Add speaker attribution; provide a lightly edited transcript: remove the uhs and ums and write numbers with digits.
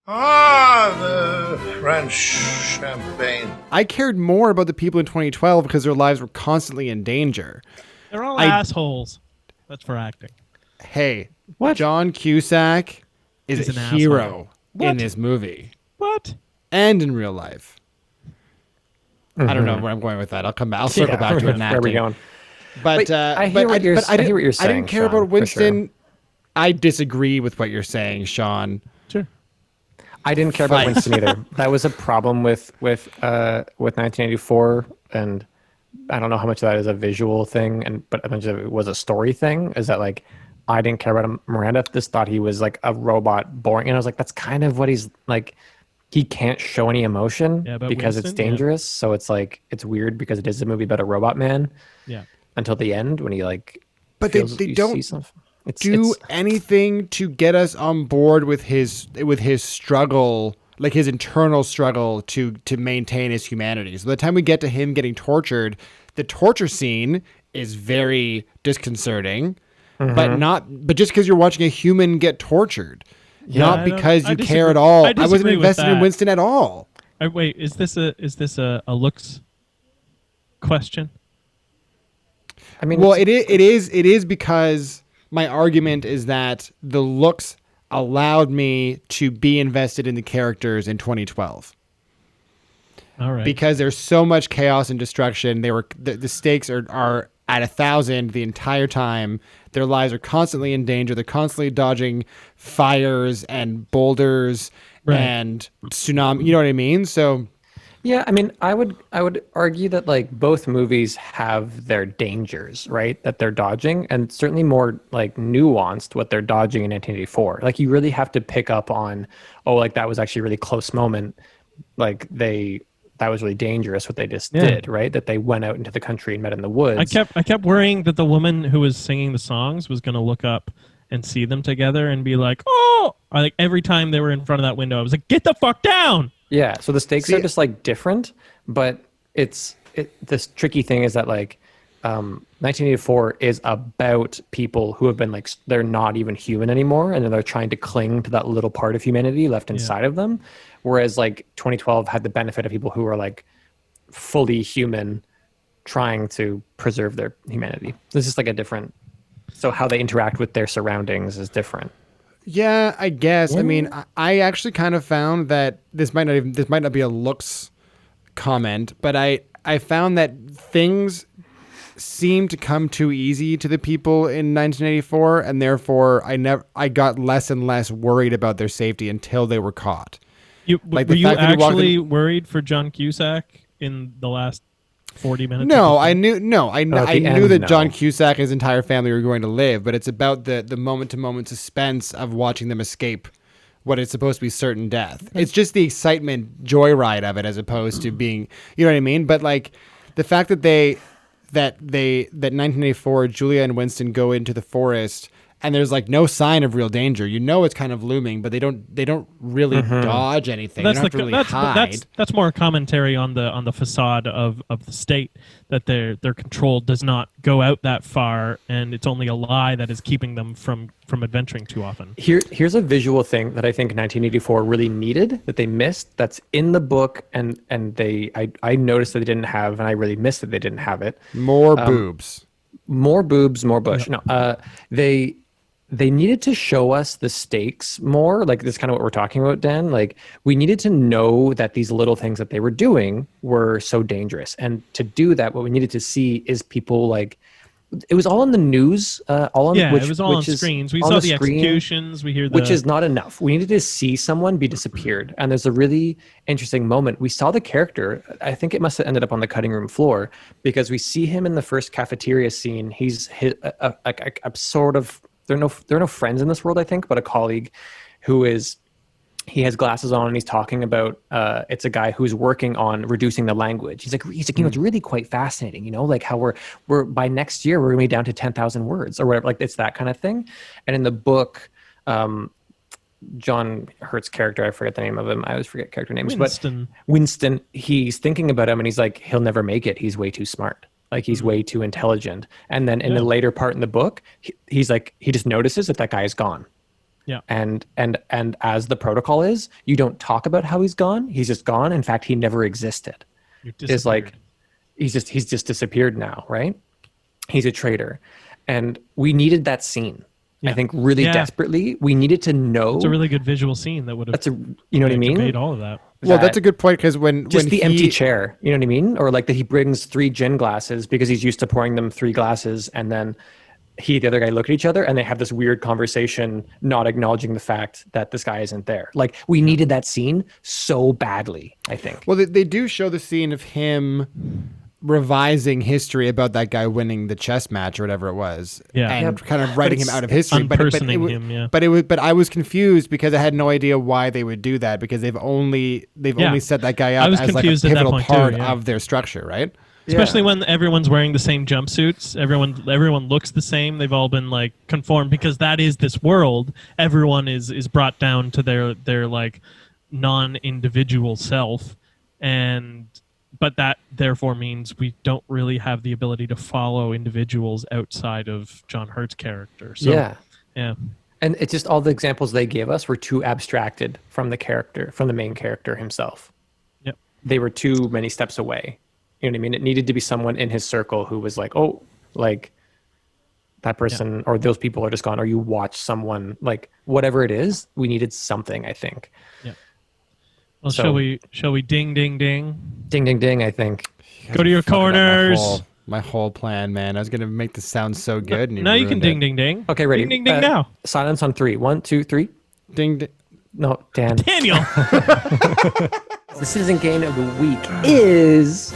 Speaker 1: Ah, the French champagne.
Speaker 2: I cared more about the people in 2012 because their lives were constantly in danger.
Speaker 3: They're all assholes. That's for acting.
Speaker 2: Hey,
Speaker 4: What?
Speaker 2: John Cusack is
Speaker 3: He's
Speaker 2: a
Speaker 3: an
Speaker 2: hero
Speaker 3: asshole.
Speaker 2: in this movie
Speaker 3: What?
Speaker 2: and in real life. I don't know where I'm going with that. I'll come back. I'll circle back to it in
Speaker 4: Where are we
Speaker 2: acting.
Speaker 4: going?
Speaker 2: But
Speaker 4: I hear what you're
Speaker 2: I
Speaker 4: saying,
Speaker 2: I didn't care
Speaker 4: Sean,
Speaker 2: about
Speaker 4: for
Speaker 2: Winston.
Speaker 4: sure.
Speaker 2: I disagree with what you're saying, Sean.
Speaker 3: Sure.
Speaker 4: I didn't care about
Speaker 2: Fight.
Speaker 4: Winston either. That was a problem with 1984, and I don't know how much of that is a visual thing, but a bunch of it was a story thing. Is that like I didn't care about him. Miranda just thought he was like a robot, boring, and I was like, that's kind of what he's like. He can't show any emotion
Speaker 3: Yeah, but
Speaker 4: because it's
Speaker 3: Winston, yeah.
Speaker 4: dangerous. So it's like it's weird because it is a movie about a robot man
Speaker 3: Yeah.
Speaker 4: until the end when he like.
Speaker 2: But
Speaker 4: feels,
Speaker 2: they
Speaker 4: you
Speaker 2: don't
Speaker 4: see something.
Speaker 2: do anything to get us on board with his struggle, like his internal struggle to maintain his humanity. So by the time we get to him getting tortured, the torture scene is very disconcerting, but just because you're watching a human get tortured, not
Speaker 3: I
Speaker 2: because
Speaker 3: don't- I
Speaker 2: you care
Speaker 3: disagree-
Speaker 2: at all.
Speaker 3: I
Speaker 2: I wasn't
Speaker 3: disagree with
Speaker 2: invested in
Speaker 3: that.
Speaker 2: Winston at all.
Speaker 3: Wait, is this a looks question?
Speaker 4: I mean,
Speaker 2: Well, it is because my argument is that the looks allowed me to be invested in the characters in 2012
Speaker 3: All right.
Speaker 2: because there's so much chaos and destruction. The stakes are at 1,000 the entire time. Their lives are constantly in danger. They're constantly dodging fires and boulders
Speaker 3: Right.
Speaker 2: and tsunami. You know what I mean? So
Speaker 4: yeah, I mean, I would argue that like both movies have their dangers, right? That they're dodging, and certainly more like nuanced what they're dodging in 1984. Like you really have to pick up on, oh, like that was actually a really close moment. Like that was really dangerous what they just did, right? That they went out into the country and met in the woods.
Speaker 3: I kept worrying that the woman who was singing the songs was going to look up and see them together and be like, "Oh!" Like every time they were in front of that window, I was like, "Get the fuck down!"
Speaker 4: Yeah, so the stakes are just like different, but this tricky thing is that like 1984 is about people who have been like they're not even human anymore, and then they're trying to cling to that little part of humanity left inside of them, whereas like 2012 had the benefit of people who are like fully human, trying to preserve their humanity. This is like a different. So how they interact with their surroundings is different.
Speaker 2: yeah, I guess. I mean, I actually kind of found that this might not be a looks comment, but I found that things seemed to come too easy to the people in 1984, and therefore I got less and less worried about their safety until they were caught. Like the
Speaker 3: Were you
Speaker 2: fact that he walked in-
Speaker 3: actually worried for John Cusack in the last 40 minutes?
Speaker 2: No,
Speaker 3: of the
Speaker 2: I
Speaker 3: film?
Speaker 2: knew. I
Speaker 4: the
Speaker 2: knew
Speaker 4: end,
Speaker 2: that
Speaker 4: no.
Speaker 2: John Cusack and his entire family were going to live, but it's about the moment to moment suspense of watching them escape what is supposed to be certain death. It's just the excitement, joyride of it, as opposed to being, you know what I mean? But like the fact that that 1984, Julia and Winston go into the forest and there's like no sign of real danger. You know it's kind of looming, but they don't really dodge anything. They don't have to really hide.
Speaker 3: That's more a commentary on the facade of the state, that their control does not go out that far, and it's only a lie that is keeping them from adventuring too often.
Speaker 4: Here's a visual thing that I think 1984 really needed that they missed. That's in the book, and I noticed that they didn't have, and I really missed that they didn't have it.
Speaker 2: More boobs.
Speaker 4: More boobs, more bush. No, they needed to show us the stakes more. Like this is kind of what we're talking about, Dan. Like we needed to know that these little things that they were doing were so dangerous. And to do that, what we needed to see is people like, it was all in the news,
Speaker 3: It was all on screens. We saw the executions. We hear
Speaker 4: which is not enough. We needed to see someone be disappeared. And there's a really interesting moment. We saw the character. I think it must have ended up on the cutting room floor because we see him in the first cafeteria scene. He's a sort of, there are no friends in this world, I think, but a colleague he has glasses on and he's talking about it's a guy who's working on reducing the language. He's like, it's really quite fascinating, like how we're by next year we're gonna be down to 10,000 words or whatever. Like it's that kind of thing. And in the book, John Hurt's character, I forget the name of him. I always forget character names.
Speaker 3: Winston.
Speaker 4: But Winston, he's thinking about him and he's like, he'll never make it. He's way too smart. Like he's way too intelligent. And then in the later part in the book, he's like, he just notices that guy is gone.
Speaker 3: Yeah.
Speaker 4: And as the protocol is, you don't talk about how he's gone. He's just gone. In fact, he never existed. It's like he's just disappeared now, right? He's a traitor. And we needed that scene. I think really desperately. We needed to know.
Speaker 3: It's a really good visual scene that would have
Speaker 4: you know what I mean?
Speaker 3: conveyed all of that.
Speaker 2: Well, that's a good point, because when
Speaker 4: the empty chair, you know what I mean? Or like that he brings 3 gin glasses because he's used to pouring them 3 glasses, and then the other guy look at each other and they have this weird conversation, not acknowledging the fact that this guy isn't there. Like, we needed that scene so badly, I think.
Speaker 2: Well, they do show the scene of him revising history about that guy winning the chess match or whatever it was, and kind of writing him out of history,
Speaker 3: unpersoning him. Yeah,
Speaker 2: but I was confused because I had no idea why they would do that, because they've only set that guy up as like a pivotal part of their structure, right?
Speaker 3: Especially when everyone's wearing the same jumpsuits, everyone looks the same. They've all been like conformed, because that is this world. Everyone is brought down to their like non-individual self, but that therefore means we don't really have the ability to follow individuals outside of John Hurt's character. So, yeah.
Speaker 4: And it's just all the examples they gave us were too abstracted from the main character himself.
Speaker 3: Yep.
Speaker 4: They were too many steps away. You know what I mean? It needed to be someone in his circle who was like, oh, like that person or those people are just gone, or you watch someone, like whatever it is, we needed something, I think.
Speaker 3: Yeah. Well, shall we ding, ding, ding?
Speaker 4: Ding, ding, ding, I think.
Speaker 3: Go to your corners.
Speaker 2: My whole plan, man. I was going to make this sound so good.
Speaker 3: Now you can ding, ding, ding.
Speaker 4: Okay, ready.
Speaker 3: Ding, ding, ding now.
Speaker 4: Silence on 3. 1, 2, 3.
Speaker 2: Ding, ding.
Speaker 4: No, Dan.
Speaker 3: Daniel.
Speaker 4: The Citizen Game of the Week is